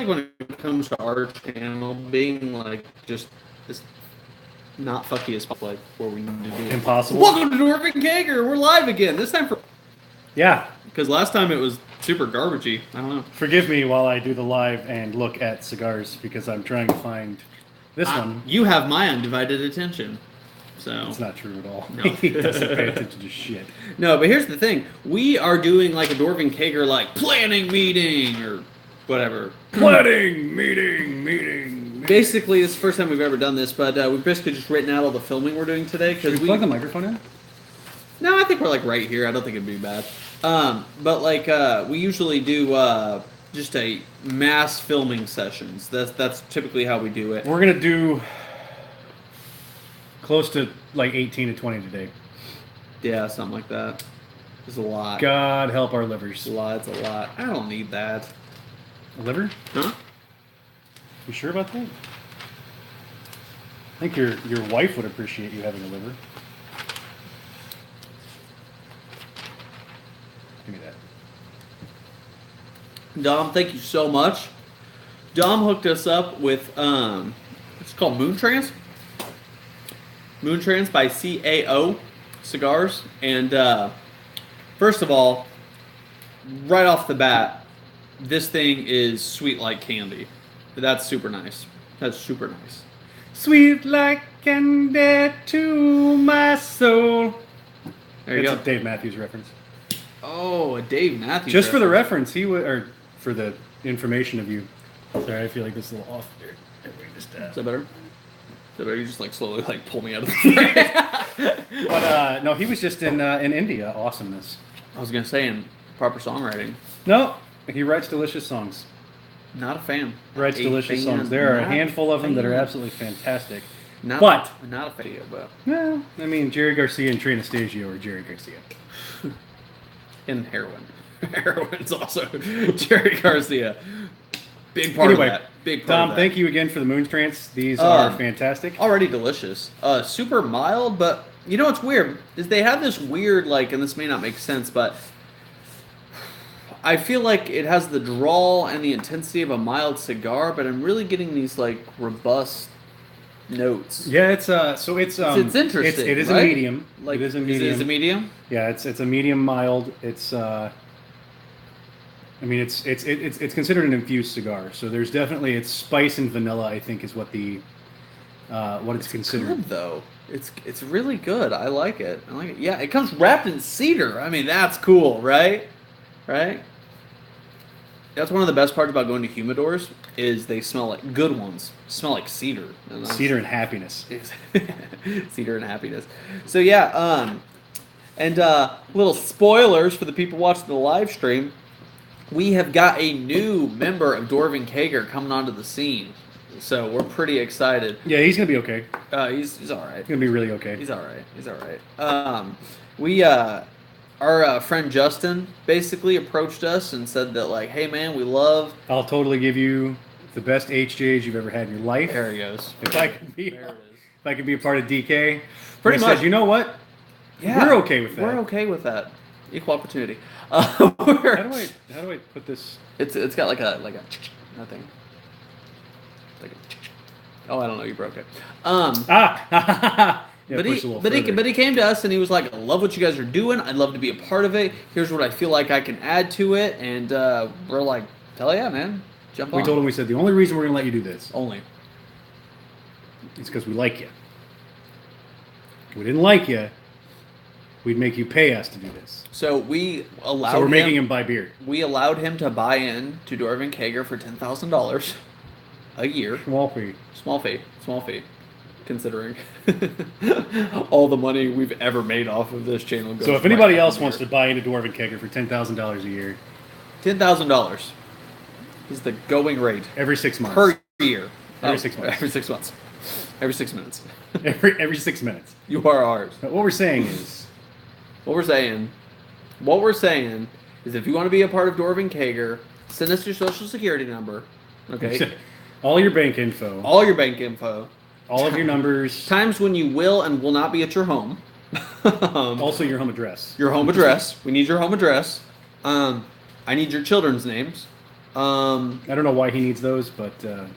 when it comes to our channel, being like just not fucky as possible, like where we need to be. Impossible. Welcome to Dwarven Kager. We're live again. This time for because last time it was super garbagey. I don't know. Forgive me while I do the live and look at cigars because I'm trying to find this one. You have my undivided attention. So it's not true at all. No. He doesn't pay attention to shit. No, but here's the thing: we are doing like a Dwarven Kager like planning meeting or whatever. Planning meeting. Basically, it's the first time we've ever done this, but we've basically just written out all the filming we're doing today. Should we plug the microphone in? No, I think we're like right here. I don't think it'd be bad. But like we usually do just a mass filming sessions. That's typically how we do it. We're gonna do close to like 18 to 20 today. Yeah, something like that. It's a lot. God help our livers. It's a lot. It's a lot. I don't need that. A liver? Huh? You sure about that? I think your wife would appreciate you having a liver. Give me that. Dom, thank you so much. Dom hooked us up with it's called Moon Trance. Moon Trance by CAO Cigars. And first of all, right off the bat, this thing is sweet like candy. That's super nice. That's super nice. Sweet like candy to my soul. There you It's go. a Dave Matthews reference. Oh, a Dave Matthews. Just for the reference, or for the information of you. Sorry, I feel like this is a little off there. Is that better? Is that better? You just like slowly like pull me out of the frame. But no, he was just in India. Awesomeness. I was gonna say in proper songwriting. No, he writes delicious songs. Not a fan. Writes delicious songs. There are a handful of them that are absolutely fantastic. Not a fan, but well, I mean, Jerry Garcia and Trina Anastasio are Jerry Garcia. And heroin. Heroin's also Jerry Garcia. Big part of that. Big part Tom, of that. thank you again for the Moon Trance. These are fantastic. Already delicious. Super mild, but you know what's weird is they have this weird like, and this may not make sense, but I feel like it has the drawl and the intensity of a mild cigar, but I'm really getting these like robust notes. Yeah, it's interesting. It is right? a medium. Like, it is a medium. It is a medium. Yeah, it's a medium mild. It's I mean it's considered an infused cigar. So there's definitely it's spice and vanilla. I think is what it's considered. Good, though. It's really good. I like it. Yeah, it comes wrapped in cedar. I mean that's cool, right? Right. That's one of the best parts about going to humidors is they smell like good ones. Smell like cedar. Cedar and happiness. Cedar and happiness. So yeah, and little spoilers for the people watching the live stream. We have got a new member of Dwarven Kager coming onto the scene. So we're pretty excited. Yeah, he's gonna be okay. He's all right. He's gonna be really okay. He's all right. He's all right. Our friend Justin basically approached us and said that, like, hey, man, we love... I'll totally give you the best HJs you've ever had in your life. There he goes. If I could be a part of DK. Pretty much. Said, you know what? Yeah. We're okay with that. We're okay with that. Equal opportunity. How do I put this? It's got like a nothing. Like oh, I don't know. You broke it. Yeah, but he came to us and he was like, I love what you guys are doing. I'd love to be a part of it. Here's what I feel like I can add to it. And we're like, hell yeah, man. Jump on. We told him, we said, the only reason we're going to let you do this only is because we like you. If we didn't like you, we'd make you pay us to do this. So we allowed So we're making him buy beer. We allowed him to buy in to Dwarven Kager for $10,000 a year. Small fee. Considering all the money we've ever made off of this channel. Goes so if anybody else wants to buy into Dwarven Kager for $10,000 a year, $10,000 is the going rate every 6 months per year. Every 6 months. Every 6 months. Every 6 minutes. every 6 minutes. You are ours. But what we're saying is, what we're saying is, if you want to be a part of Dwarven Kager, send us your social security number. Okay. All your bank info. All of your numbers. Times when you will and will not be at your home. Also your home address. Your home address. We need your home address. I need your children's names. I don't know why he needs those, but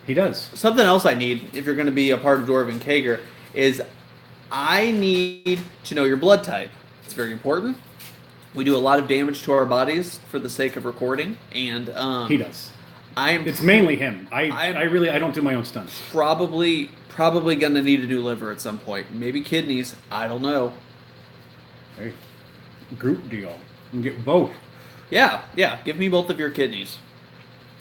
he does. Something else I need, if you're going to be a part of Dwarven Kager, is I need to know your blood type. It's very important. We do a lot of damage to our bodies for the sake of recording, and he does. It's mainly him. I don't do my own stunts. Probably gonna need a new liver at some point. Maybe kidneys. I don't know. Hey, group deal. You can get both. Yeah. Give me both of your kidneys.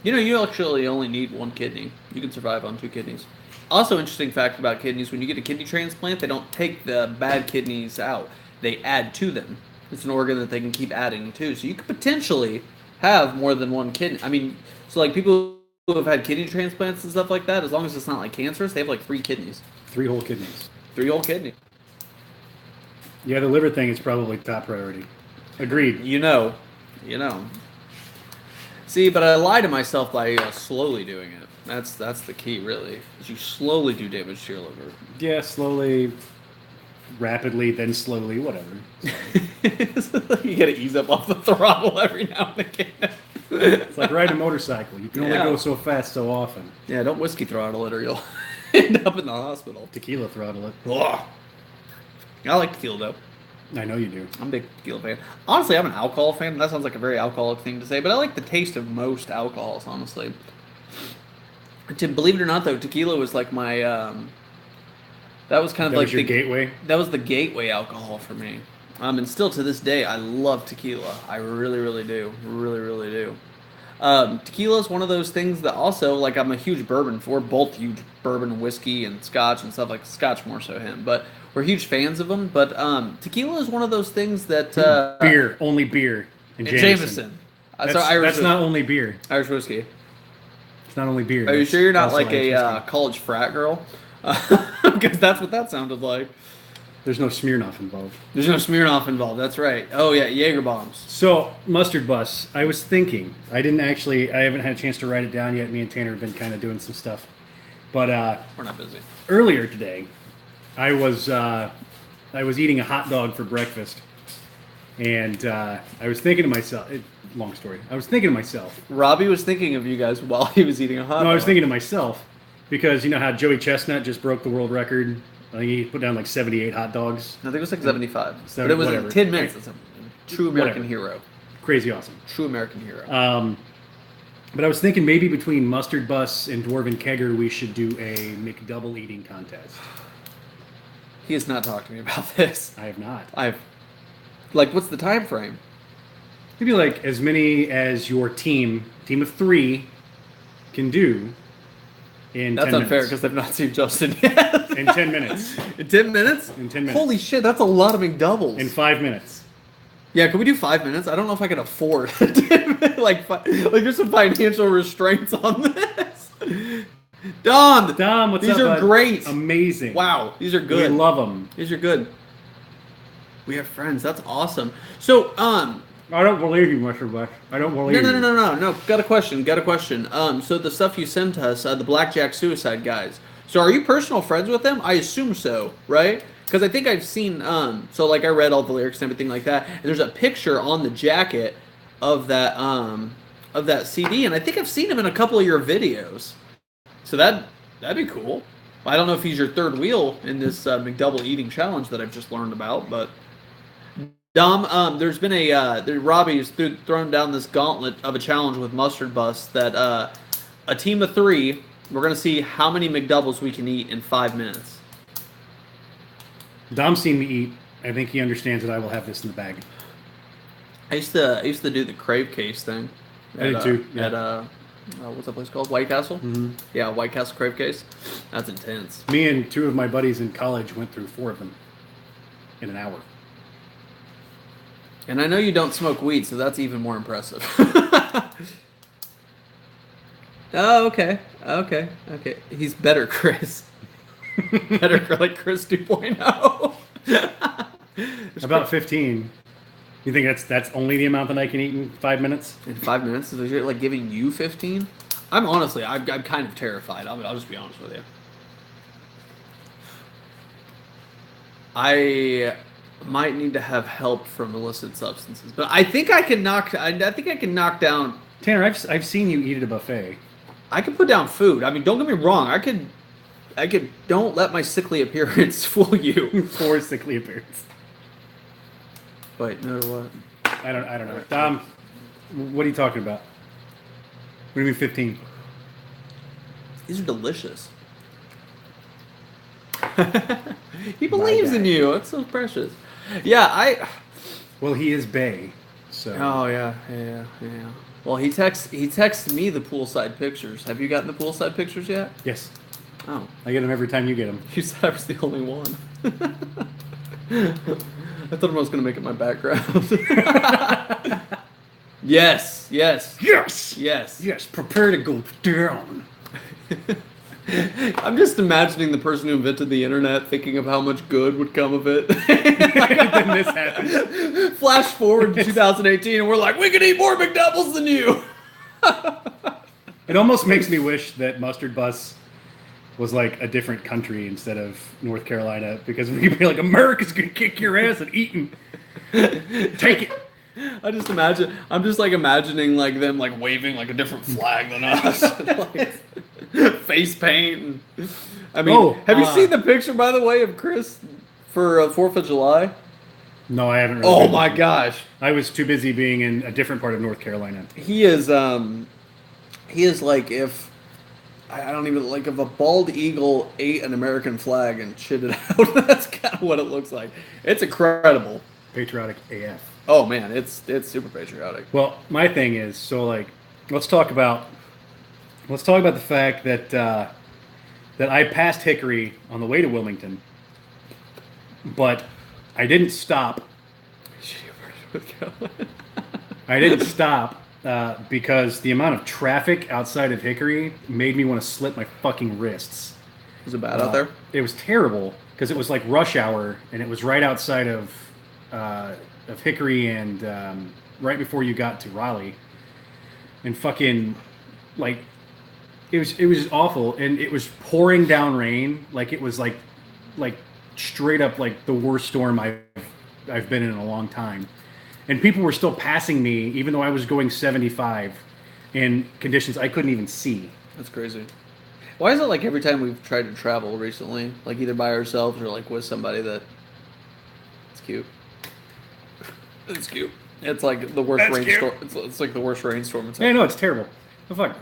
You know, you actually only need one kidney. You can survive on 2 kidneys. Also, interesting fact about kidneys: when you get a kidney transplant, they don't take the bad kidneys out. They add to them. It's an organ that they can keep adding to. So you could potentially have more than one kidney. I mean, so like people who have had kidney transplants and stuff like that, as long as it's not like cancerous, they have like 3 kidneys. 3 whole kidneys. 3 whole kidneys. Yeah, the liver thing is probably top priority. Agreed. You know. See, but I lie to myself by slowly doing it. That's the key, really. Is you slowly do damage to your liver. Yeah, slowly, rapidly, then slowly, whatever. You gotta ease up off the throttle every now and again. It's like riding a motorcycle. You can only go so fast so often. Yeah, don't whiskey throttle it or you'll end up in the hospital. Tequila throttle it. Ugh. I like tequila, though. I know you do. I'm a big tequila fan. Honestly, I'm an alcohol fan. That sounds like a very alcoholic thing to say, but I like the taste of most alcohols, honestly. Believe it or not, though, tequila was like my... that was kind of like your gateway? That was the gateway alcohol for me. And still to this day, I love tequila. I really, really do. Really, really do. Tequila is one of those things that also, like, I'm a huge bourbon. We're both huge bourbon, whiskey, and scotch and stuff. Like, scotch more so him. But we're huge fans of them. But tequila is one of those things that... beer. Only beer. And Jameson. That's not only beer. Irish whiskey. It's not only beer. Are you sure you're not like a college frat girl? Because that's what that sounded like. There's no Smirnoff involved. There's no Smirnoff involved. That's right. Oh yeah, Jaeger bombs. So mustard bus. I was thinking. I haven't had a chance to write it down yet. Me and Tanner have been kind of doing some stuff. But we're not busy. Earlier today, I was eating a hot dog for breakfast, and I was thinking to myself. Long story. I was thinking to myself. Robbie was thinking of you guys while he was eating a hot dog. No, I was thinking to myself because you know how Joey Chestnut just broke the world record. I think he put down like 78 hot dogs. I think it was like 75. But it was in 10 minutes. It's a true American hero. Crazy awesome. True American hero. But I was thinking maybe between Mustard Bus and Dwarven Kegger, we should do a McDouble eating contest. He has not talked to me about this. I have not. Like, what's the time frame? Maybe like as many as your team of 3, can do. That's unfair because they've not seen Justin yet. In 10 minutes. In 10 minutes? In 10 minutes. Holy shit, that's a lot of McDoubles. In 5 minutes. Yeah, can we do 5 minutes? I don't know if I can afford it. like there's some financial restraints on this. Dom, what's up? These are great. Amazing. Wow, these are good. We love them. These are good. We have friends. That's awesome. So, I don't believe you, Mustard Bus. I don't believe you. No. Got a question. So the stuff you sent us, the Blackjack Suicide guys. So are you personal friends with them? I assume so, right? Because I think I've seen, so like I read all the lyrics and everything like that, and there's a picture on the jacket of that CD, and I think I've seen him in a couple of your videos. So that'd be cool. I don't know if he's your third wheel in this McDouble eating challenge that I've just learned about, but Dom, there's been Robbie's thrown down this gauntlet of a challenge with Mustard Bus that a team of 3, we're going to see how many McDoubles we can eat in 5 minutes. Dom's seen me eat. I think he understands that I will have this in the bag. I used to do the crave case thing. I did too. Yeah. At what's that place called? White Castle? Mm-hmm. Yeah, White Castle crave case. That's intense. Me and 2 of my buddies in college went through 4 of them in an hour. And I know you don't smoke weed, so that's even more impressive. Oh, okay. He's better, Chris. Better like Chris 2.0. About 15. You think that's only the amount that I can eat in 5 minutes? In 5 minutes? Is it like giving you 15? I'm kind of terrified. I'll just be honest with you. I might need to have help from illicit substances, but I think I can knock down Tanner, I've seen you eat at a buffet. I could put down food. I mean, don't get me wrong. I could. Don't let my sickly appearance fool you. For sickly appearance. Wait, no, what? I don't know. Dom, what are you talking about? What do you mean 15? These are delicious. He believes in you. It's so precious. Yeah, Well, he is Bay, so. Oh yeah. Well, he texts me the poolside pictures. Have you gotten the poolside pictures yet? Yes. Oh, I get them every time you get them. you said I was the only one. I thought I was going to make it my background. Yes. Yes. Prepare to go down. I'm just imagining the person who invented the internet thinking of how much good would come of it. Then this happened. Flash forward to 2018, and we're like, we could eat more McDoubles than you. It almost makes me wish that Mustard Bus was like a different country instead of North Carolina, because we could be like, America's gonna kick your ass at Eaton. Take it. I'm just imagining like them like waving like a different flag than us. Like, face paint. I mean, have you seen the picture, by the way, of Chris for 4th of July? No, I haven't. Really Oh my gosh. I was too busy being in a different part of North Carolina. He is like if if a bald eagle ate an American flag and shit it out. That's kind of what it looks like. It's incredible. Patriotic AF. Oh man, it's super patriotic. Well, my thing is, so like, let's talk about the fact that that I passed Hickory on the way to Wilmington, but I didn't stop. I didn't stop because the amount of traffic outside of Hickory made me want to slit my fucking wrists. Was it bad out there? It was terrible because it was like rush hour, and it was right outside of Hickory and right before you got to Raleigh, and fucking like it was awful, and it was pouring down rain. Like it was like straight up like the worst storm I've been in a long time. And people were still passing me, even though I was going 75 in conditions I couldn't even see. That's crazy. Why is it like every time we've tried to travel recently, like either by ourselves or like with somebody that... It's cute. It's cute. It's like the worst rainstorm. It's like the worst rainstorm. Yeah, no, it's terrible. Oh, fuck.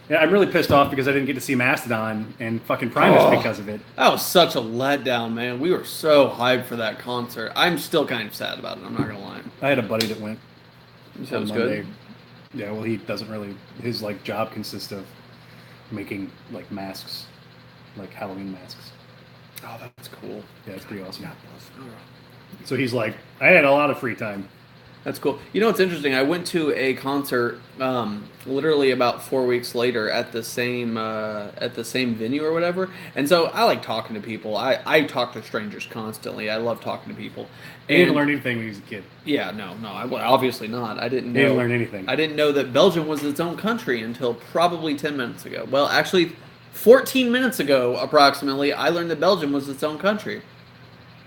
Yeah, I'm really pissed off because I didn't get to see Mastodon and fucking Primus because of it. That was such a letdown, man. We were so hyped for that concert. I'm still kind of sad about it. I'm not gonna lie. I had a buddy that went. You said it was good. Yeah, well, he doesn't really. His like job consists of making like masks, like Halloween masks. Oh, that's cool. Yeah, it's pretty awesome. God. So he's like, I had a lot of free time. That's cool. You know what's interesting? I went to a concert literally about 4 weeks later at the same venue or whatever. And so I like talking to people. I talk to strangers constantly. I love talking to people. He didn't learn anything when he was a kid. Yeah, no, obviously not. I didn't know. He didn't learn anything. I didn't know that Belgium was its own country until probably 10 minutes ago. Well, actually, 14 minutes ago, approximately, I learned that Belgium was its own country.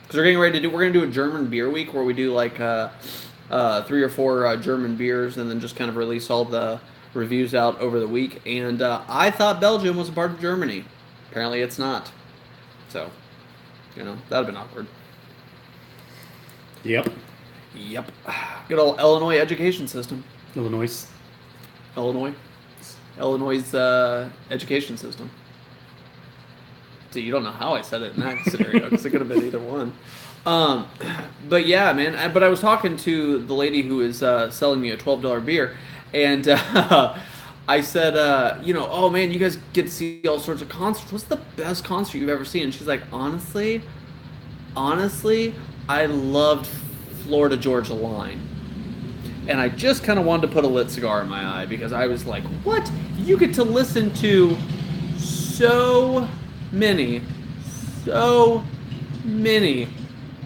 Because we're going to do a German beer week where we do like 3 or 4 German beers and then just kind of release all the reviews out over the week. And I thought Belgium was a part of Germany. Apparently it's not. So, that would have been awkward. Yep. Good old Illinois education system. Illinois education system. See, you don't know how I said it in that scenario because it could have been either one. But yeah, man. But I was talking to the lady who is selling me a $12 beer, and I said, oh man, you guys get to see all sorts of concerts. What's the best concert you've ever seen? And she's like, honestly, I loved Florida Georgia Line. And I just kind of wanted to put a lit cigar in my eye because I was like, what? You get to listen to so many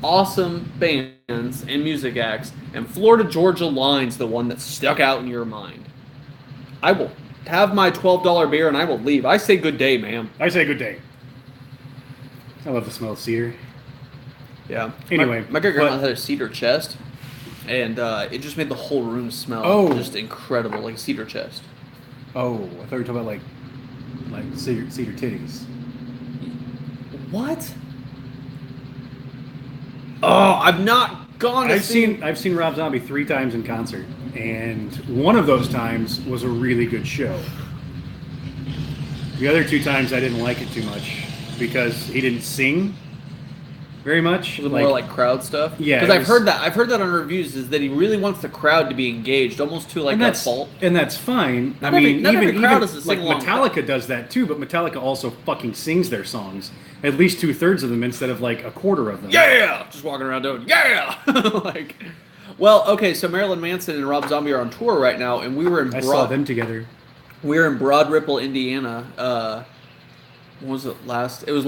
awesome bands and music acts, and Florida Georgia Line's the one that stuck out in your mind. I will have my $12 beer and I will leave. I say good day, ma'am. I say good day. I love the smell of cedar. Yeah. Anyway, my great grandma had a cedar chest. and it just made the whole room smell just incredible, like cedar chest. Oh, I thought you were talking about like cedar titties. What? Oh, I've not gone. I've seen Rob Zombie 3 times in concert, and one of those times was a really good show. The other 2 times I didn't like it too much because he didn't sing very much. Was it more like crowd stuff? Yeah, because I've heard that on reviews is that he really wants the crowd to be engaged, almost to like a fault. And that's fine. Not every crowd is a like sing-along Metallica crowd. does that too, but Metallica also fucking sings their songs. At least 2/3 of them instead of like a quarter of them. Yeah, just walking around doing like. Well, okay, so Marilyn Manson and Rob Zombie are on tour right now, and we were in. I saw them together. We were in Broad Ripple, Indiana. When was it last? It was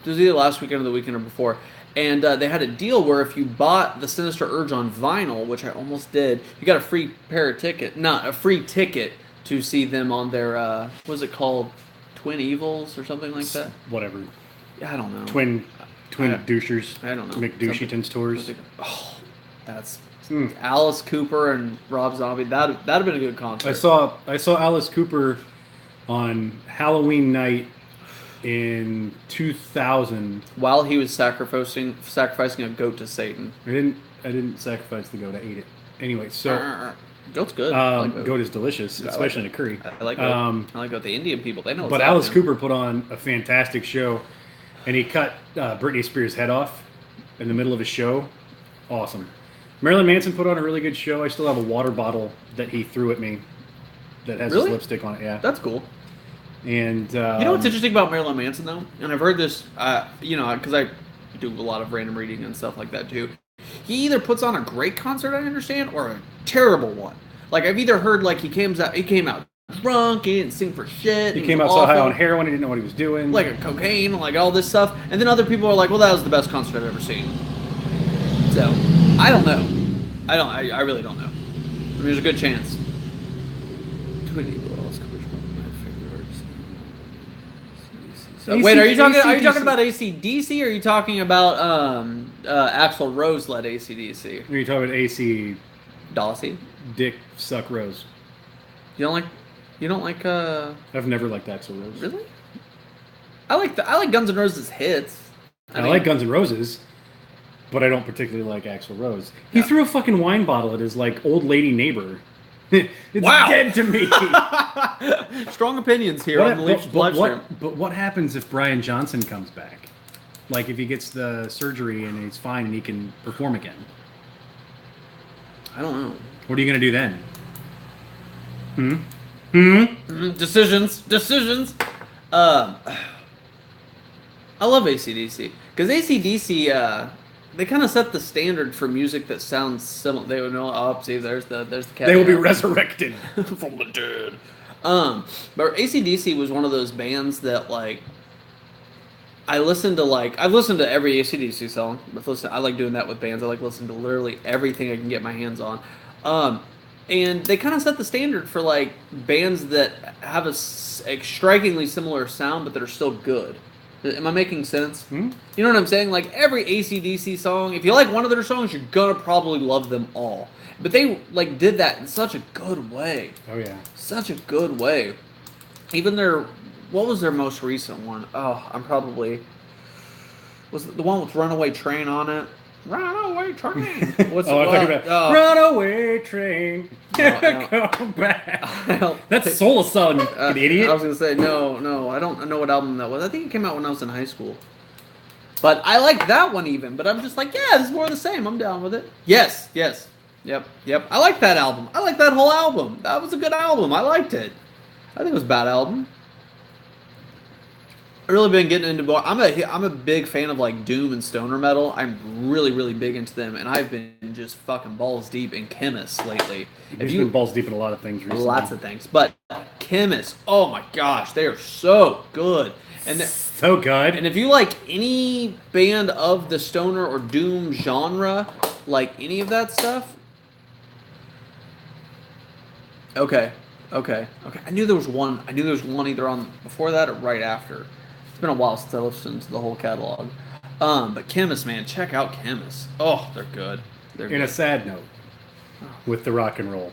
either last weekend or the weekend or before. And they had a deal where if you bought the Sinister Urge on vinyl, which I almost did, you got a free free ticket to see them on their, what was it called? Twin Evils or something like that? Whatever. I don't know. Twin douchers. I don't know. McDoucheton's tours. Oh, that's Alice Cooper and Rob Zombie. That'd have been a good concert. I saw Alice Cooper on Halloween night in 2000. While he was sacrificing a goat to Satan. I didn't sacrifice the goat. I ate it. Anyway, so goat's good. Goat is delicious, especially in a curry. I like goat. I like goat. The Indian people, they know what's But Alice Cooper put on a fantastic show, and he cut Britney Spears' head off in the middle of his show. Awesome. Marilyn Manson put on a really good show. I still have a water bottle that he threw at me that has his lipstick on it. Yeah, that's cool. And you know what's interesting about Marilyn Manson though, and I've heard this, because I do a lot of random reading and stuff like that too. He either puts on a great concert, I understand, or a terrible one. Like I've either heard like he came out drunk, he didn't sing for shit. He came out so high on heroin, he didn't know what he was doing, like a cocaine, like all this stuff. And then other people are like, well, that was the best concert I've ever seen. So I don't know. I really don't know. I mean, there's a good chance. Wait, are you talking about ACDC or are you talking about Axl Rose led ACDC? Are you talking about AC Dossie? Dick Suck Rose. You don't like I've never liked Axl Rose. Really? I like Guns N' Roses hits. I like Guns N' Roses, but I don't particularly like Axl Rose. He threw a fucking wine bottle at his like old lady neighbor. It's dead to me. Strong opinions here on the Leafs live stream. But what happens if Brian Johnson comes back? Like if he gets the surgery and he's fine and he can perform again? I don't know. What are you going to do then? Decisions. I love ACDC. Because ACDC, they kind of set the standard for music that sounds similar. They would know, oh, see, there's the cat. They will be resurrected from the dead. But ACDC was one of those bands that, like, I've listened to every ACDC song. I like doing that with bands. I like listening to literally everything I can get my hands on. And they kind of set the standard for, like, bands that have a strikingly similar sound, but that are still good. Am I making sense? You know what I'm saying? Like, every AC/DC song, if you like one of their songs, you're gonna probably love them all. But they, like, did that in such a good way. Oh, yeah. Such a good way. Even what was their most recent one? Oh, was it the one with Runaway Train on it? Runaway Train! What's I'm talking about Runaway Train, come back. That's Soul Son, you idiot. I was going to say, no, I don't know what album that was. I think it came out when I was in high school. But I like that one even, but I'm just like, yeah, this is more of the same. I'm down with it. Yes. Yep. I like that album. I like that whole album. That was a good album. I liked it. I think it was a bad album. I've really been getting into more. I'm a big fan of like doom and stoner metal. I'm really, really big into them, and I've been just fucking balls deep in Chemist lately. You've been balls deep in a lot of things recently. Lots of things, but Chemist, oh my gosh, they are so good. So good. And if you like any band of the stoner or doom genre, like any of that stuff, okay. I knew there was one either on before that or right after. It's been a while since I listened to the whole catalog. But Chemist, man, check out Chemist. Oh, they're good. In a sad note, with the rock and roll,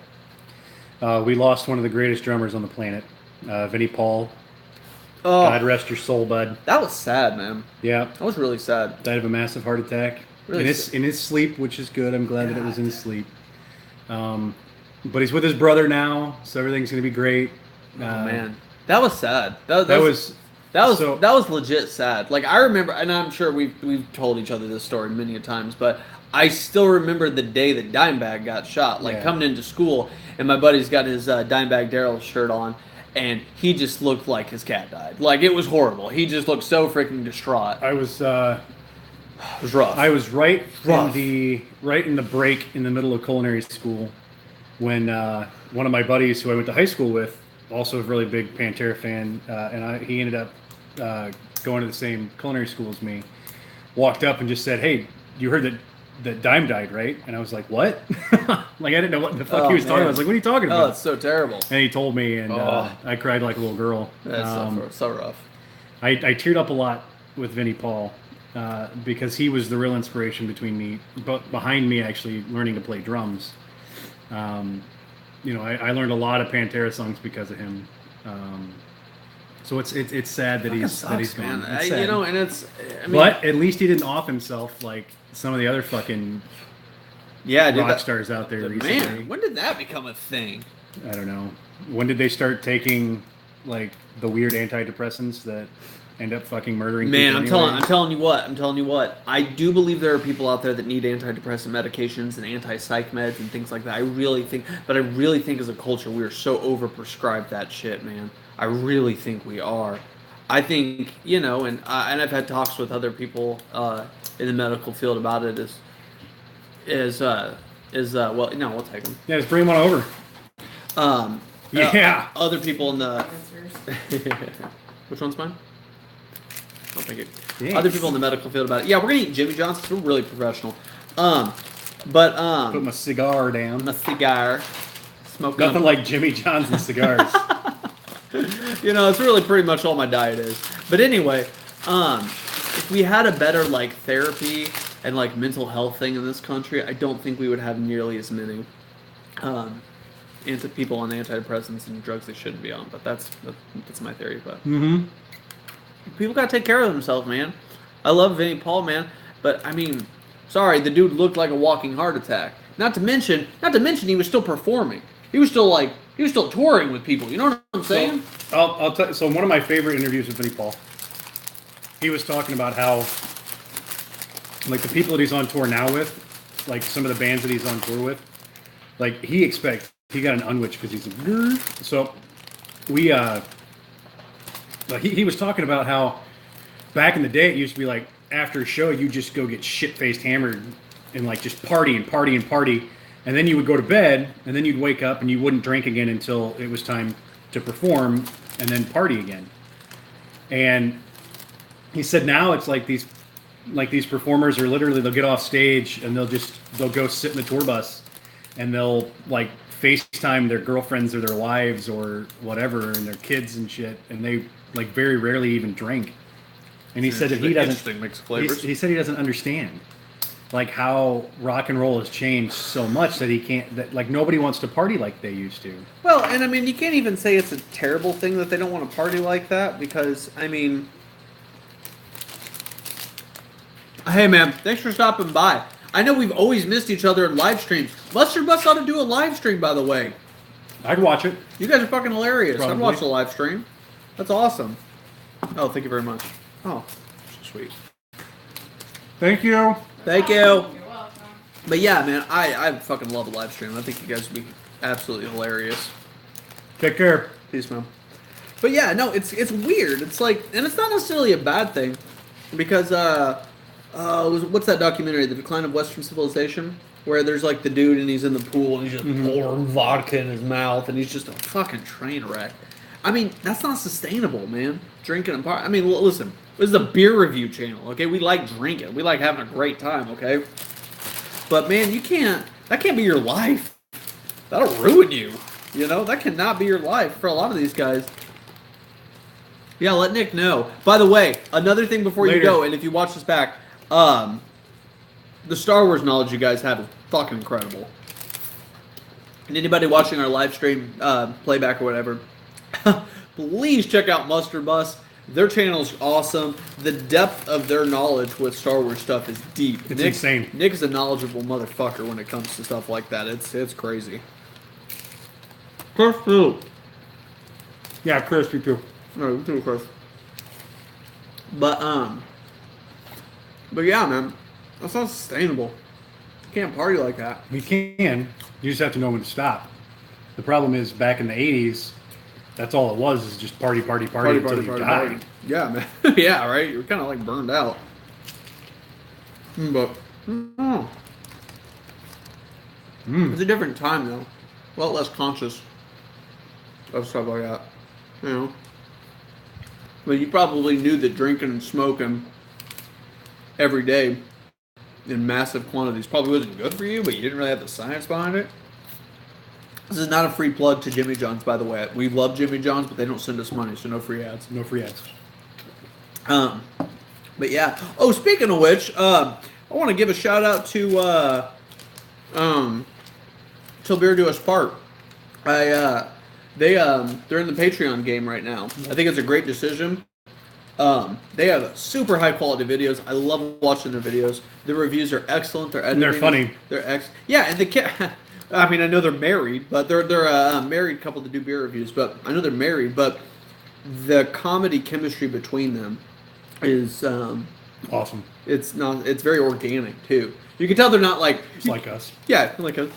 we lost one of the greatest drummers on the planet, Vinnie Paul. Oh, God rest your soul, bud. that was sad, man. Yeah, That was really sad. died of a massive heart attack Really in his sleep, which is good. I'm glad that it was in his sleep. But he's with his brother now, so everything's gonna be great. Oh man, that was sad. That was legit sad. Like I remember, and I'm sure we've told each other this story many a times, but I still remember the day that Dimebag got shot. Like coming into school, and my buddy's got his Dimebag Darrell shirt on, and he just looked like his cat died. Like it was horrible. He just looked so freaking distraught. I was. It was rough. I was right in the break in the middle of culinary school when one of my buddies who I went to high school with, also a really big Pantera fan, and he ended up going to the same culinary school as me, walked up and just said, "Hey, you heard that Dime died, right?" And I was like, "What?" Like I didn't know what the fuck he was talking about. I was like, "What are you talking about?" Oh, it's so terrible. And he told me, and I cried like a little girl. That's so rough. I teared up a lot with Vinnie Paul. Because he was the real inspiration behind me actually learning to play drums. I learned a lot of Pantera songs because of him. So it's sad that he's gone. It's sad. But at least he didn't off himself like some of the other fucking rock stars out there recently. Man, when did that become a thing? I don't know. When did they start taking like the weird antidepressants that end up fucking murdering people anyway? I'm telling you what. I do believe there are people out there that need antidepressant medications and anti-psych meds and things like that. I really think as a culture we are so overprescribed that shit, man. I really think we are. I think, and I've had talks with other people in the medical field about it well, no, we'll take them. Yeah, just bring one over. Other people in the which one's mine? Oh, thank you. Thanks. Other people in the medical field about it. Yeah, we're gonna eat Jimmy Johnson's. We're really professional. Put my cigar down. My cigar. Smoking. Nothing like Jimmy Johnson's cigars. It's really pretty much all my diet is. But anyway, if we had a better like therapy and like mental health thing in this country, I don't think we would have nearly as many people on antidepressants and drugs they shouldn't be on. But that's my theory. But people gotta take care of themselves, man. I love Vinnie Paul, man, but I mean, sorry, the dude looked like a walking heart attack. Not to mention, he was still performing. He was still touring with people. You know what I'm saying? I'll tell you. So one of my favorite interviews with Vinnie Paul, he was talking about how, like the people that he's on tour now with, like some of the bands that he's on tour with, like he got an unwitch because he's a nerd. So we he was talking about how back in the day it used to be like after a show you just go get shit-faced hammered and like just party, and then you would go to bed and then you'd wake up and you wouldn't drink again until it was time to perform and then party again. And he said now it's like these performers are literally, they'll get off stage and they'll go sit in the tour bus and they'll like FaceTime their girlfriends or their wives or whatever and their kids and shit, and they like very rarely even drink. And he said that he doesn't. Interesting mixed flavors. He said he doesn't understand like how rock and roll has changed so much that he can't. That like nobody wants to party like they used to. Well, and I mean you can't even say it's a terrible thing that they don't want to party like that because I mean, hey man, thanks for stopping by. I know we've always missed each other in live streams. Mustard Bus ought to do a live stream, by the way. I'd watch it. You guys are fucking hilarious. Probably. I'd watch the live stream. That's awesome. Oh, thank you very much. Oh, sweet. Thank you. Thank you. You're welcome. But yeah, man, I fucking love a live stream. I think you guys would be absolutely hilarious. Take care. Peace, man. But yeah, no, it's weird. It's like, and it's not necessarily a bad thing, because what's that documentary, The Decline of Western Civilization, where there's like the dude and he's in the pool and he's just pouring vodka in his mouth and he's just a fucking train wreck. I mean, that's not sustainable, man. Drinking and partying. I mean, listen, this is a beer review channel, okay? We like drinking. We like having a great time, okay? But man, that can't be your life. That'll ruin you. You know, that cannot be your life for a lot of these guys. Yeah, let Nick know. By the way, another thing before you go, and if you watch this back, the Star Wars knowledge you guys have is fucking incredible. And anybody watching our live stream playback or whatever, please check out Mustard Bus. Their channel's awesome. The depth of their knowledge with Star Wars stuff is deep. It's insane. Nick is a knowledgeable motherfucker when it comes to stuff like that. It's crazy. Chris too. Yeah, Chris, you too. No, you too, Chris. But yeah, man, that's not sustainable. You can't party like that. You can. You just have to know when to stop. The problem is, back in the 80s, that's all it was, is just party until you died. Yeah, man. Yeah, right? You're kind of like burned out. But, it's a different time, though. A lot less conscious of stuff like that. You know? But you probably knew that drinking and smoking every day in massive quantities probably wasn't good for you, but you didn't really have the science behind it. This is not a free plug to Jimmy John's, by the way. We love Jimmy John's, but they don't send us money, so no free ads. No free ads. But yeah. Oh, speaking of which, I want to give a shout out to Till Beer Do Us Part. They're in the Patreon game right now. I think it's a great decision. They have super high quality videos. I love watching their videos. The reviews are excellent. They're editing. And they're funny. They're yeah, and the I mean, I know they're married, but they're a married couple that do beer reviews. But I know they're married, but the comedy chemistry between them is awesome. It's very organic too. You can tell they're not like It's like us. Yeah, like us.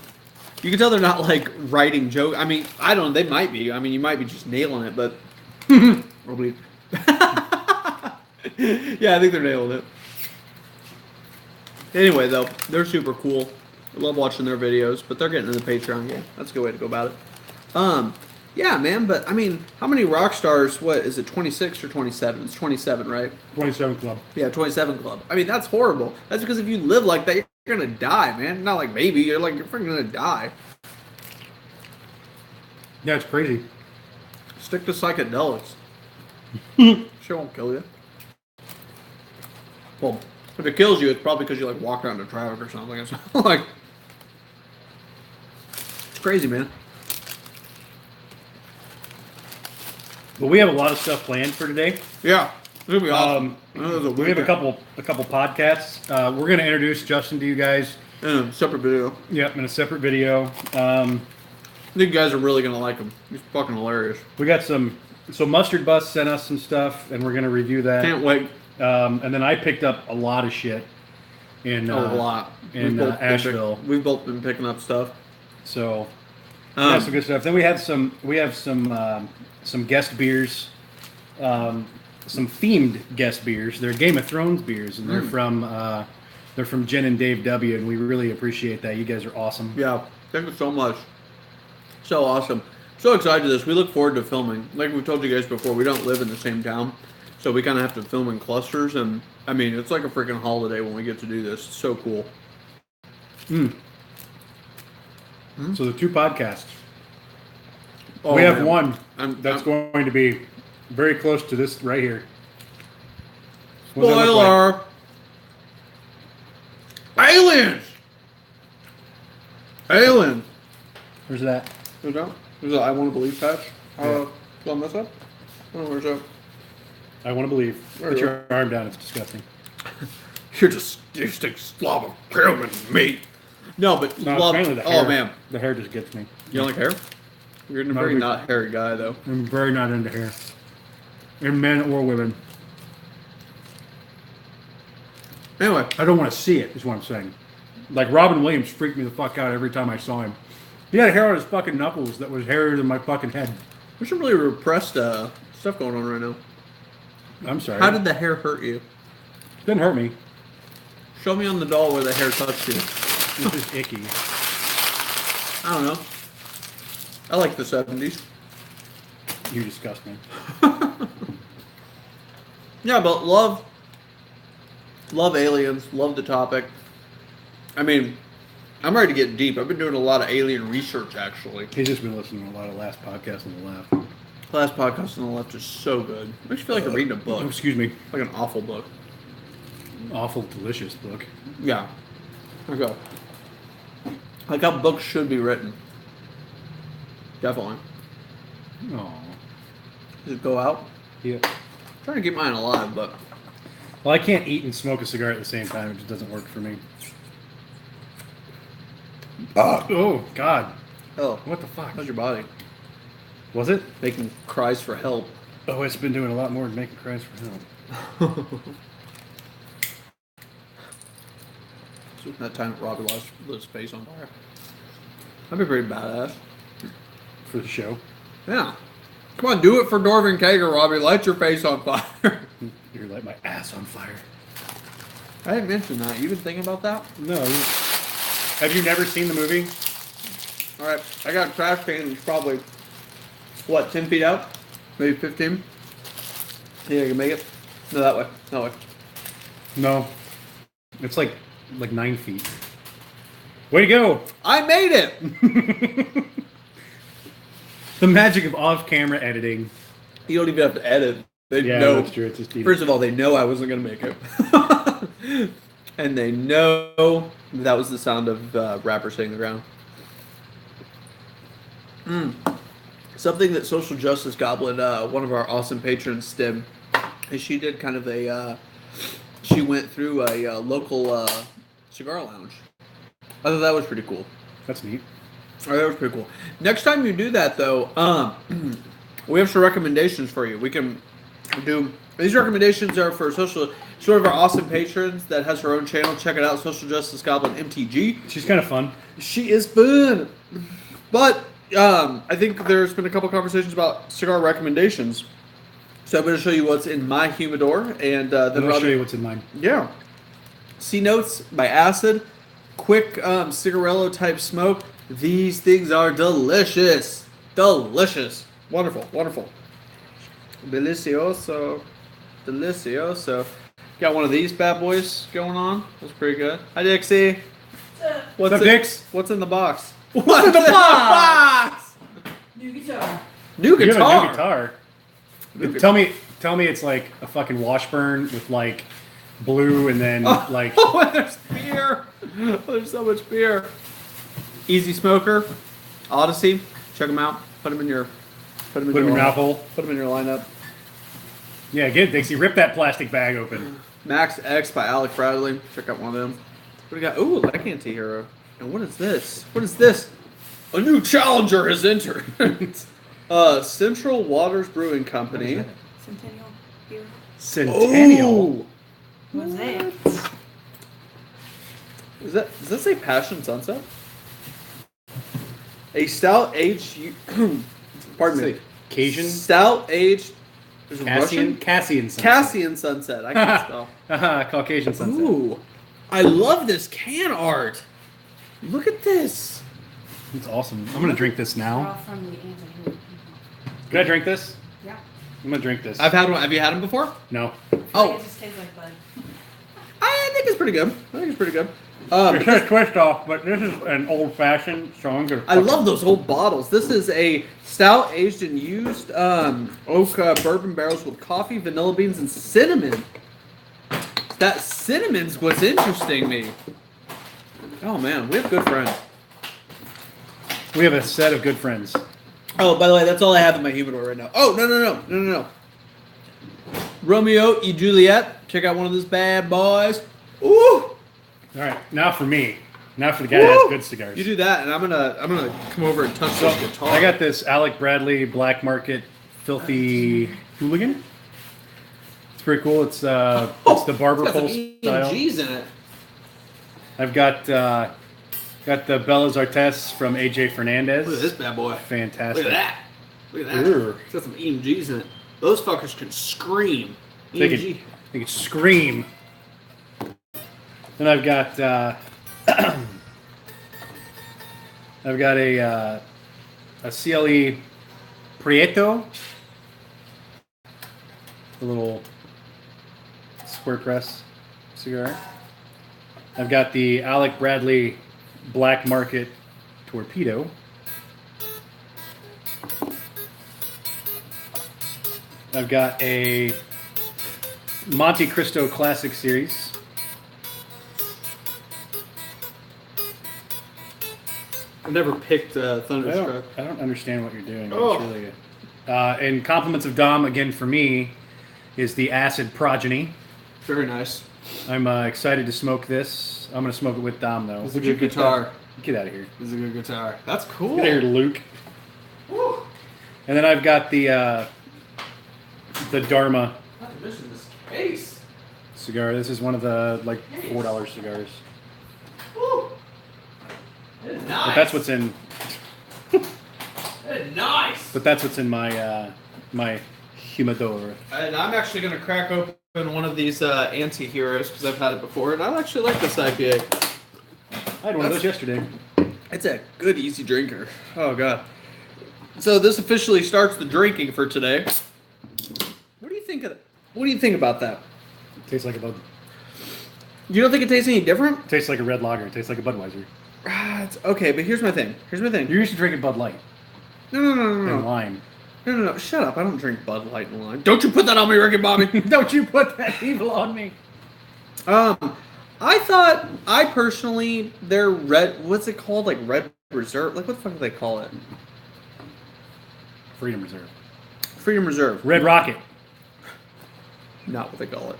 You can tell they're not like writing jokes. I mean, I don't know. They might be. I mean, you might be just nailing it, but probably. Yeah, I think they're nailing it. Anyway, though, they're super cool. I love watching their videos, but they're getting in the Patreon game. That's a good way to go about it. Yeah, man, but I mean, how many rock stars? What is it? 26 or 27? It's 27, right? 27 Club. Yeah, 27 Club. I mean, that's horrible. That's because if you live like that, you're gonna die, man. Not like maybe. You're freaking gonna die. Yeah, it's crazy. Stick to psychedelics. Sure won't kill you. Well, if it kills you, it's probably because you like walk around in traffic or something. It's like it's crazy, man. But we have a lot of stuff planned for today. Yeah, it's gonna be awesome. We have a couple podcasts. We're gonna introduce Justin to you guys in a separate video. Yep, in a separate video. I think you guys are really gonna like him. He's fucking hilarious. We got some. So Mustard Bus sent us some stuff, and we're gonna review that. Can't wait. And then I picked up a lot of shit in a lot in Asheville. We've both been picking up stuff. So yeah, some good stuff. Then we have some guest beers, some themed guest beers. They're Game of Thrones beers, and they're from Jen and Dave W. And we really appreciate that. You guys are awesome. Yeah, thank you so much. So awesome. So excited to this. We look forward to filming. Like we told you guys before, we don't live in the same town. So we kind of have to film in clusters, and I mean, it's like a freaking holiday when we get to do this. It's so cool. So the two podcasts. Oh, we have man. one that's going to be very close to this right here. What does that look Spoiler! Aliens! Aliens! Where's that? Where's that? There's a I Want to Believe patch. Yeah. On this side? Oh, where's that? I want to believe. There Put you your arm down. It's disgusting. You're just a slob of human meat. No, but love. Apparently the hair, Oh man, the hair just gets me. you don't like hair? You're a very not hairy guy, though. I'm very not into hair, in men or women. Anyway, I don't want to see it. Is what I'm saying. Like Robin Williams freaked me the fuck out every time I saw him. He had hair on his fucking knuckles that was hairier than my fucking head. there's some really repressed stuff going on right now. I'm sorry. How did the hair hurt you? Didn't hurt me. Show me on the doll where the hair touched you. It's just icky. I don't know. I like the 70s. You disgust me. Yeah, but love aliens, love the topic. I mean, I'm ready to get deep. I've been doing a lot of alien research, actually. He's just been listening to a lot of Last Podcast on the Left. Last podcast on the left is so good. Makes you feel like you're reading a book. Oh, excuse me. Like an awful book. Awful, delicious book. Yeah. Okay. Like how books should be written. Definitely. Oh. Just go out. Yeah. Trying to keep mine alive, but Well, I can't eat and smoke a cigar at the same time. It just doesn't work for me. Oh, God. oh, What the fuck? how's your body? Was it? Making cries for help. Oh, it's been doing a lot more than making cries for help. That time Robbie lit his face on fire. That'd be pretty badass. For the show. Yeah. Come on, do it for Dorvin Kager, Robbie. Light your face on fire. You're like my ass on fire. I didn't mention that. You been thinking about that? No. Have you never seen the movie? All right. I got a trash can that's probably, what, 10 feet out? Maybe 15? Yeah, I can make it. No, that way. That way. No. It's like 9 feet. Way to go! I made it! The magic of off-camera editing. You don't even have to edit. They Yeah, know. that's true. It's just First of all, they know I wasn't going to make it. And they know that was the sound of rappers hitting the ground. Something that Social Justice Goblin, one of our awesome patrons, did, is she did kind of a, she went through a local cigar lounge. I thought that was pretty cool. That's neat. Oh, that was pretty cool. Next time you do that, though, we have some recommendations for you. We can do... These recommendations are for social... She's one of our awesome patrons that has her own channel. Check it out, Social Justice Goblin MTG. She's kind of fun. She is fun. But I think there's been a couple conversations about cigar recommendations. So I'm going to show you what's in my humidor. And then I'll show you what's in mine. Yeah. C Notes by Acid. Quick cigarello type smoke. These things are delicious. Delicious. Wonderful. Wonderful. Delicioso. Delicioso. Got one of these bad boys going on. That's pretty good. Hi, Dixie. What's up, Dix? What's in the box? What's in the box? New guitar. New You have a guitar. new guitar. New Tell me it's like a fucking Washburn with like blue and then like... Oh, and there's beer. There's so much beer. Easy Smoker, Odyssey. Check them out. Put them in your Put them in your mouth hole. Put them in your lineup. Yeah, get it, Dixie. Rip that plastic bag open. Max X by Alec Bradley. Check out one of them. What do we got? Ooh, Like Anti-Hero. And what is this? What is this? A new challenger has entered. Central Waters Brewing Company. Centennial beer. Centennial. Oh! What's that? Does that say Passion Sunset? A stout aged... Pardon me. Cajun? Stout aged... Is it Russian? Cassian Sunset. Cassian Sunset. I can't spell. Caucasian Sunset. Ooh. I love this can art. Look at this. It's awesome. I'm going to drink this They're now. all from the anti-hero people. Can I drink this? Yeah. I'm going to drink this. I've had one. Have you had them before? No. Oh. It just tastes like bud. I think it's pretty good. It says twist off, but this is an old fashioned, so I'm going to... I love those old bottles. This is a stout aged in used oak bourbon barrels with coffee, vanilla beans, and cinnamon. That cinnamon's what's interesting me. Oh man, we have good friends. We have a set of good friends. Oh, by the way, that's all I have in my humidor right now. Oh, no. Romeo y Juliet. Check out one of those bad boys. Ooh! All right, now for me. Now for the guy that has good cigars. You do that, and I'm gonna come over and touch this guitar. I got this Alec Bradley Black Market Filthy Hooligan. It's pretty cool. It's the barber It's got pole some style. EMGs in it. I've got the Bellas Artes from AJ Fernandez. Look at this bad boy. Fantastic. Look at that. Ooh. It's got some EMGs in it. Those fuckers can scream. They EMG. could scream. Then I've got a CLE Prieto, a little square press cigar. I've got the Alec Bradley Black Market Torpedo. I've got a Monte Cristo Classic Series. I've never picked Thunderstruck. I don't understand what you're doing. Oh. It's really, and compliments of Dom again for me is the Acid Progeny. Very nice. I'm excited to smoke this. I'm gonna smoke it with Dom though. It's a good guitar. Get out of here. It's a good guitar. That's cool. Get out of here, Luke. Woo. And then I've got the Dharma Not to mention this case. cigar. This is one of the like $4 cigars. Woo. That is nice. But that's what's in. That is nice. But that's what's in my my humidor. And I'm actually going to crack open one of these anti-heroes because I've had it before, and I actually like this IPA. I had one of those yesterday. It's a good, easy drinker. Oh, God. So this officially starts the drinking for today. What do you think of that? What do you think about that? Tastes like a Bud. You don't think it tastes any different? Tastes like a red lager. It tastes like a Budweiser. It's okay, but here's my thing. You're used to drinking Bud Light No. and lime. No. Shut up. I don't drink Bud Light and lime. Don't you put that on me, Ricky Bobby. Don't you put that evil on me. I personally, their red, what's it called? Like Red Reserve? Like, what the fuck do they call it? Freedom Reserve. Freedom Reserve. Red Rocket. Not what they call it.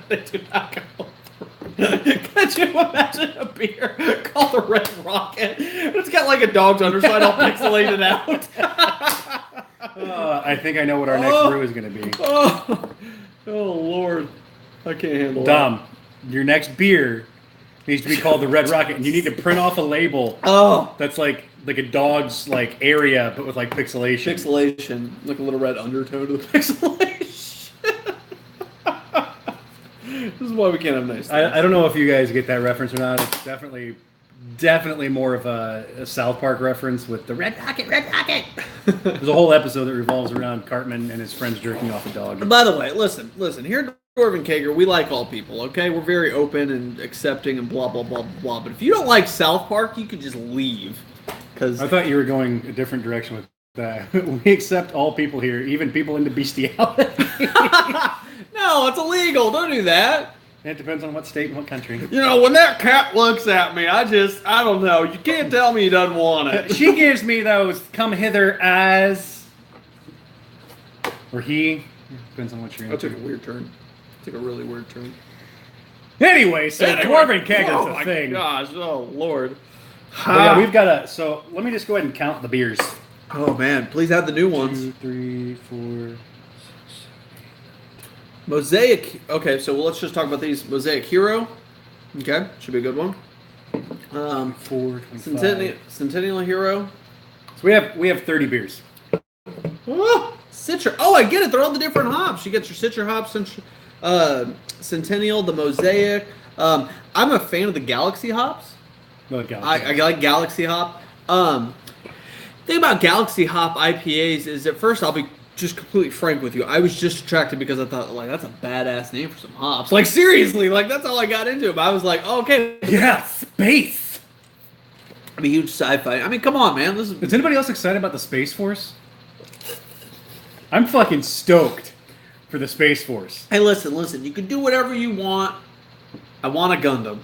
They do not go. Could you imagine a beer called the Red Rocket? It's got like a dog's underside all pixelated out. I think I know what our next brew is going to be. Oh, Lord. I can't handle that. Dom, your next beer needs to be called the Red Rocket, and you need to print off a label that's like a dog's like area, but with like pixelation. Pixelation. Like a little red undertone to the pixelation. This is why we can't have nice things. I don't know if you guys get that reference or not. It's definitely more of a South Park reference with the Red Rocket, Red Rocket. There's a whole episode that revolves around Cartman and his friends jerking off a dog. By the way, listen. Here at Dwarven Kager, we like all people, okay? We're very open and accepting and blah, blah, blah, blah. But if you don't like South Park, you could just leave. Cause I thought you were going a different direction with that. We accept all people here, even people into bestiality. No, it's illegal. Don't do that. It depends on what state and what country. You know, when that cat looks at me, I don't know. You can't tell me he doesn't want it. She gives me those come hither eyes. Or he. Depends on what you're into. That took a weird turn. Took a really weird turn. Anyway, so Dwarven Kager's a thing. Gosh, oh Lord. Yeah, we've got so let me just go ahead and count the beers. Oh man, please add the new ones. 2, 3, 4. Mosaic. Okay, so let's just talk about these. Mosaic Hero. Okay, should be a good one. 4, 25. Centennial Hero. So we have 30 beers. Oh, Citra. Oh, I get it. They're all the different hops. You get your Citra hops, Centennial, the Mosaic. I'm a fan of the Galaxy hops. No, I like Galaxy hop. Thing about Galaxy hop IPAs is at first I'll be just completely frank with you. I was just attracted because I thought like that's a badass name for some hops. Like seriously, like that's all I got into it. But I was like, oh, okay, yeah, space. I'm a huge sci-fi. I mean, come on, man. This Is anybody else excited about the Space Force? I'm fucking stoked for the Space Force. Hey, listen. You can do whatever you want. I want a Gundam.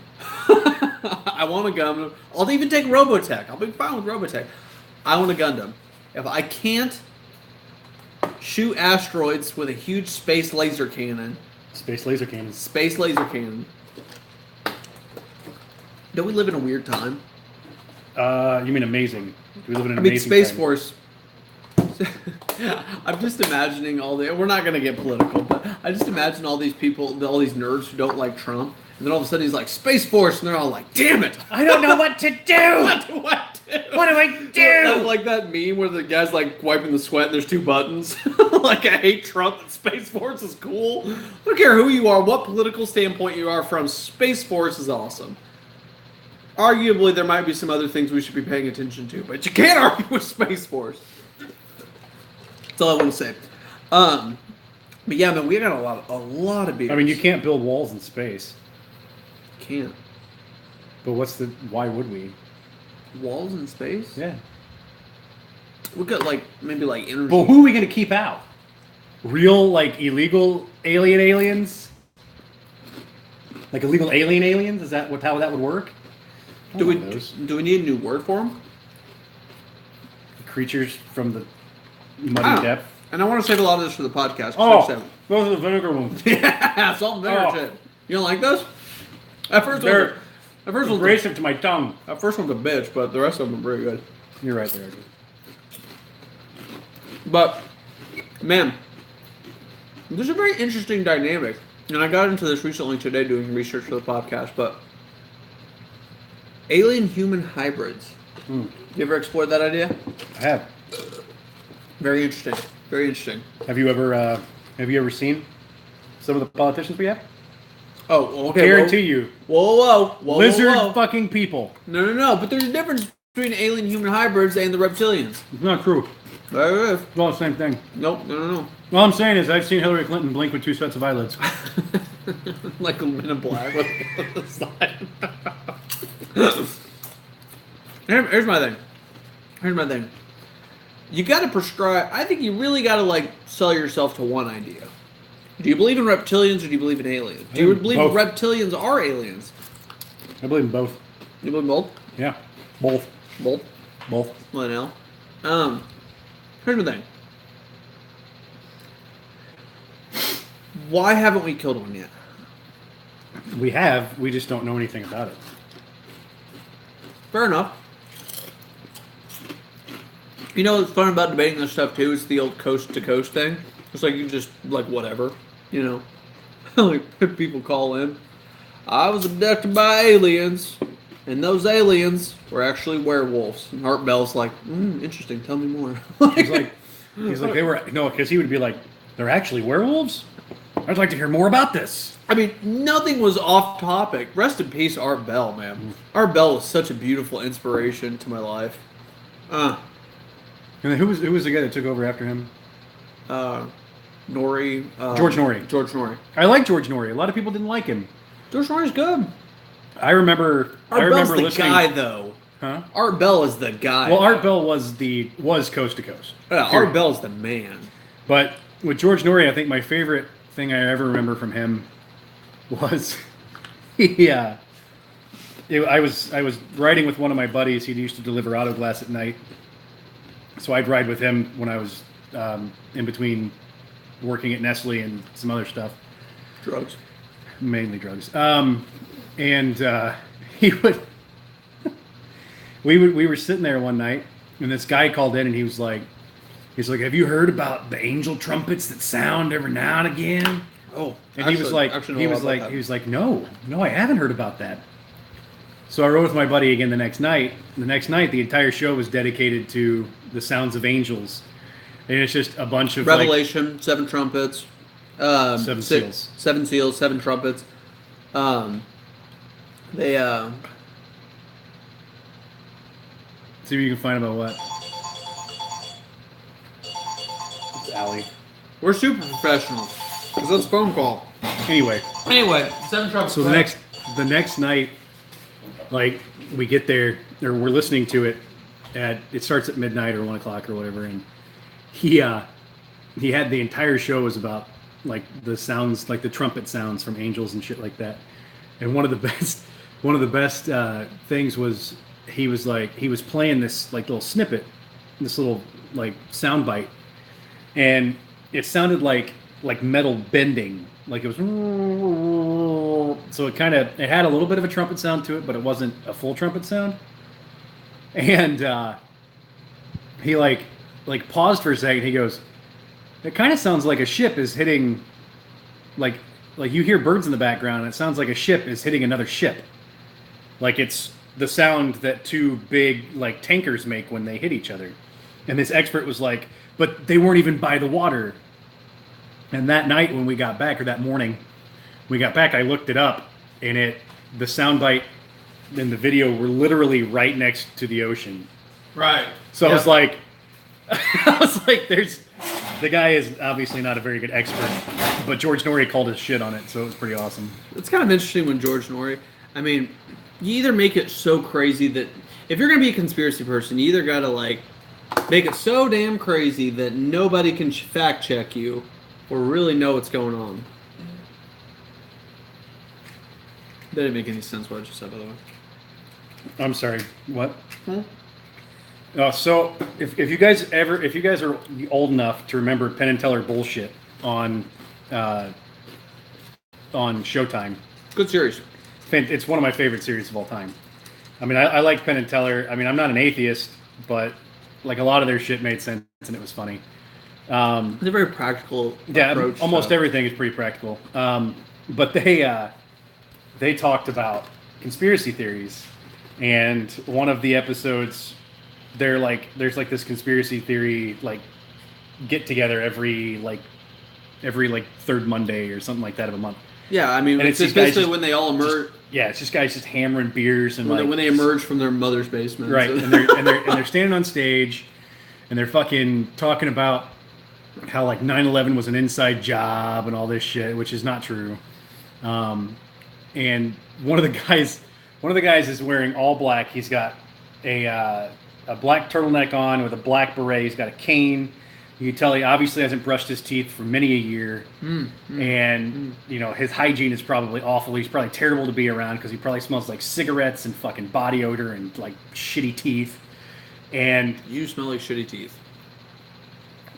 I want a Gundam. I'll even take Robotech. I'll be fine with Robotech. I want a Gundam. If I can't shoot asteroids with a huge space laser cannon. Space laser cannon. Space laser cannon. Don't we live in a weird time? You mean amazing? Do we live in an I mean, amazing Space time? Force. I'm just imagining all the. We're not going to get political, but I just imagine all these people, all these nerds who don't like Trump, and then all of a sudden he's like, Space Force, and they're all like, damn it! I don't know what to do! What do I do? What do I do? Like that meme where the guy's like wiping the sweat and there's 2 buttons. Like, I hate Trump and Space Force is cool. I don't care who you are, what political standpoint you are from, Space Force is awesome. Arguably, there might be some other things we should be paying attention to, but you can't argue with Space Force. That's all I want to say. But yeah, man, we got a lot of beers. I mean, you can't build walls in space. Can't. But why would we? Walls in space? Yeah. We got maybe energy. But who are we going to keep out? Real, illegal aliens? Like illegal aliens? Is that how that would work? Do we need a new word for them? Creatures from the I muddy don't know. depth. And I want to save a lot of this for the podcast. Oh, those are the vinegar ones. Yeah, salt and vinegar shit. You don't like those? At first, They're one's abrasive to my tongue. that first one's a bitch, but the rest of them are very good. You're right there. But man, there's a very interesting dynamic, and I got into this recently today doing research for the podcast. But alien-human hybrids. You ever explored that idea? I have. Very interesting. Very interesting. Have you ever seen some of the politicians we have? Oh, okay. Guarantee you. Whoa. Lizard fucking people. No. But there's a difference between alien-human hybrids and the reptilians. It's not true. There is. It's all the same thing. Nope. No. All I'm saying is I've seen Hillary Clinton blink with two sets of eyelids. Like a Men in Black with the side. Here's my thing. You got to prescribe. I think you really got to sell yourself to one idea. Do you believe in reptilians or do you believe in aliens? Do you believe both. reptilians are aliens? I believe in both. You believe in both? Yeah, both. Both. Well, no. Here's my thing. Why haven't we killed one yet? We have. We just don't know anything about it. Fair enough. You know what's fun about debating this stuff too? It's the old coast to coast thing. It's like you just whatever, you know. Like people call in. I was abducted by aliens, and those aliens were actually werewolves. And Art Bell's like, interesting. Tell me more. He's like they were because he would be like, they're actually werewolves. I'd like to hear more about this. I mean, nothing was off topic. Rest in peace, Art Bell, man. Art Bell was such a beautiful inspiration to my life. And then who was the guy that took over after him? Norrie. George Norrie. George Norrie. I like George Norrie. A lot of people didn't like him. George Norrie's good. I remember Bell's the listening. guy, though. Huh? Art Bell is the guy. Well, Art Bell was coast to coast. Yeah, Art Bell's the man. But with George Norrie, I think my favorite thing I ever remember from him was I was riding with one of my buddies. He used to deliver auto glass at night, so I'd ride with him when I was in between working at Nestle and some other stuff. Drugs. Mainly drugs. He would. We were sitting there one night, and this guy called in, and he's like, "Have you heard about the angel trumpets that sound every now and again?" Oh, And he was like, no, I haven't heard about that. So I rode with my buddy again the next night. The next night, the entire show was dedicated to the sounds of angels, and it's just a bunch of Revelation, 7 trumpets, Seven seals. 7 seals, 7 trumpets. They See what you can find about what. It's Allie. We're super professional. Because that's a phone call. Anyway, 7 trumpets. so the next night, we get there, or we're listening to it it starts at midnight or 1 o'clock or whatever, and he had the entire show was about the sounds, the trumpet sounds from angels and shit like that. And one of the best things was he was playing this little snippet, this little sound bite, and it sounded like metal bending, it was, so it had a little bit of a trumpet sound to it, but it wasn't a full trumpet sound. And he paused for a second. He goes, "It kind of sounds like a ship is hitting, like you hear birds in the background, and it sounds like a ship is hitting another ship. Like it's the sound that 2 big tankers make when they hit each other." And this expert was like, "But they weren't even by the water." And that night when we got back, or that morning we got back, I looked it up, and the soundbite and the video were literally right next to the ocean. Right. So I was like, the guy is obviously not a very good expert, but George Norrie called his shit on it, so it was pretty awesome. It's kind of interesting when George Norrie, I mean, you either make it so crazy that, if you're going to be a conspiracy person, you either got to make it so damn crazy that nobody can fact check you or really know what's going on. That didn't make any sense what I just said, by the way. I'm sorry. What? Hmm? So if you guys are old enough to remember Penn and Teller bullshit on Showtime, Good series. it's one of my favorite series of all time. I mean, I like Penn and Teller. I mean, I'm not an atheist, but like a lot of their shit made sense and it was funny. It's a very practical approach. Almost everything is pretty practical. But they talked about conspiracy theories, and one of the episodes, there's like this conspiracy theory like get together every third Monday or something like that of a month. Yeah, I mean, And it's these basically guys when they all emerge. It's just guys just hammering beers and When they emerge from their mother's basement. right, and they're standing on stage, and they're fucking talking about how like 9/11 was an inside job and all this shit, which is not true. And one of the guys is wearing all black. He's got a black turtleneck on with a black beret. He's got a cane. You can tell he obviously hasn't brushed his teeth for many a year. And you know, his hygiene is probably awful. He's probably terrible to be around because he probably smells like cigarettes and fucking body odor and like shitty teeth. And You smell like shitty teeth.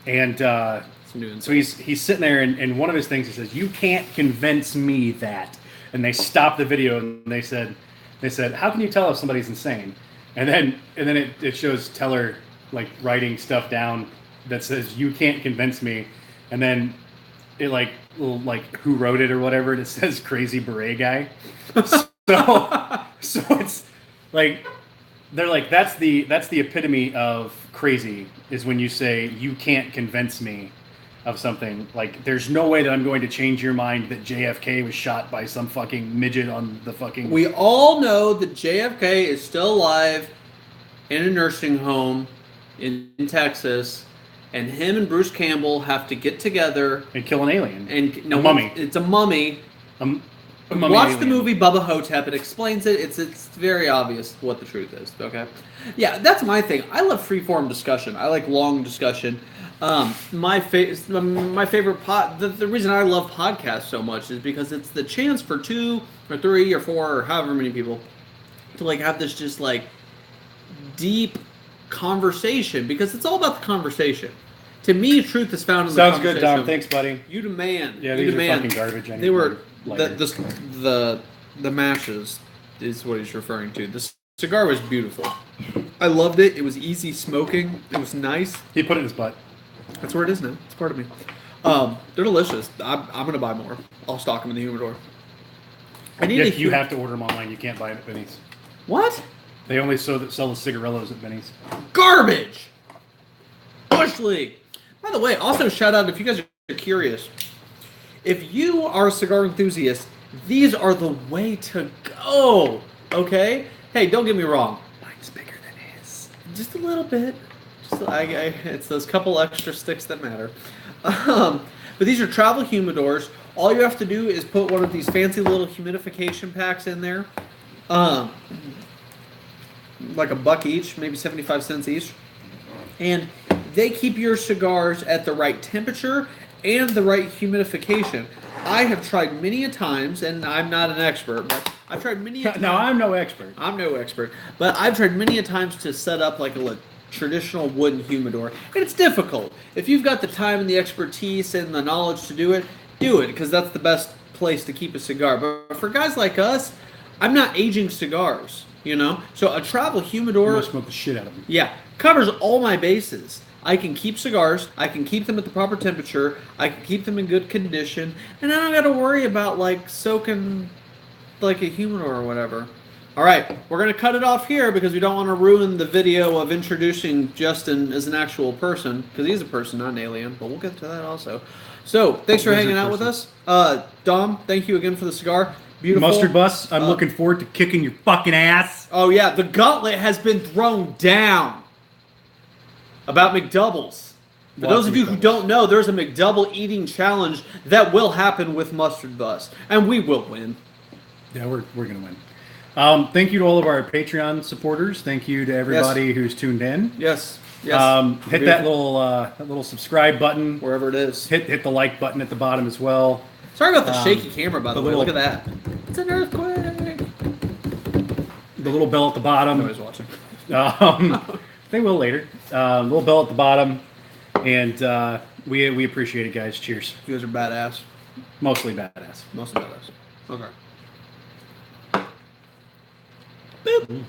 and It's new so he's sitting there, and one of his things he says, "You can't convince me that." And they stopped the video and they said, "How can you tell if somebody's insane?" And then it shows Teller like writing stuff down that says, "You can't convince me," and then it like who wrote it or whatever, and it says "Crazy Beret Guy." So it's like they're like that's the epitome of crazy is when you say you can't convince me of something. Like there's no way that I'm going to change your mind that JFK was shot by some fucking midget on the fucking. We all know that JFK is still alive in a nursing home in Texas, and him and Bruce Campbell have to get together and kill an alien and a mummy. It's a mummy. A mummy Watch alien. the movie Bubba Hotep. It explains it. It's very obvious what the truth is. Okay, yeah, that's my thing. I love freeform discussion. I like long discussion. My favorite the reason I love podcasts so much is because it's the chance for 2 or 3 or 4 or however many people to like have this just like deep conversation, because it's all about the conversation. To me, truth is found in the Sounds conversation. good, Dom. Thanks, buddy. You demand. Yeah, you these demand. are fucking garbage. They were Lighter. the mashes is what he's referring to. The cigar was beautiful. I loved it. It was easy smoking. It was nice. He put it in his butt. That's where it is now. It's part of me. They're delicious. I'm gonna buy more. I'll stock them in the humidor. I need You have to order them online. You can't buy them at Vinnie's. What? They only sell the cigarillos at Vinnie's. Garbage. Bush League. By the way, also shout out if you guys are curious. If you are a cigar enthusiast, these are the way to go. Okay? Hey, don't get me wrong. Mine's bigger than his. Just a little bit. It's those couple extra sticks that matter. But these are travel humidors. All you have to do is put one of these fancy little humidification packs in there. Like $1 each, maybe 75 cents each. And they keep your cigars at the right temperature and the right humidification. I have tried many a times, and I'm not an expert, but I've tried many a times. No, I'm no expert. I'm no expert, but I've tried many a times to set up like a traditional wooden humidor, and it's difficult. If you've got the time and the expertise and the knowledge to do it, because that's the best place to keep a cigar. But for guys like us, I'm not aging cigars, you know? So a travel humidor... I'm gonna smoke the shit out of them. Yeah, covers all my bases. I can keep cigars, I can keep them at the proper temperature, I can keep them in good condition, and I don't got to worry about like soaking like a humidor or whatever. All right, we're going to cut it off here because we don't want to ruin the video of introducing Justin as an actual person, because he's a person, not an alien, but we'll get to that also. So, thanks for hanging out with us. Dom, thank you again for the cigar. Beautiful. Mustard Bus, I'm looking forward to kicking your fucking ass. Oh yeah, the gauntlet has been thrown down about McDoubles. For those of you who don't know, there's a McDouble eating challenge that will happen with Mustard Bus, and we will win. Yeah, we're going to win. Thank you to all of our Patreon supporters. Thank you to everybody who's tuned in. Yes. Hit that little subscribe button. Wherever it is. Hit the like button at the bottom as well. Sorry about the shaky camera, by the way. little- Look at that. It's an earthquake. the little bell at the bottom. Nobody's watching. They will later. Little bell at the bottom, and we appreciate it, guys. Cheers. You guys are badass. Mostly badass. Mostly badass. Okay. Boop.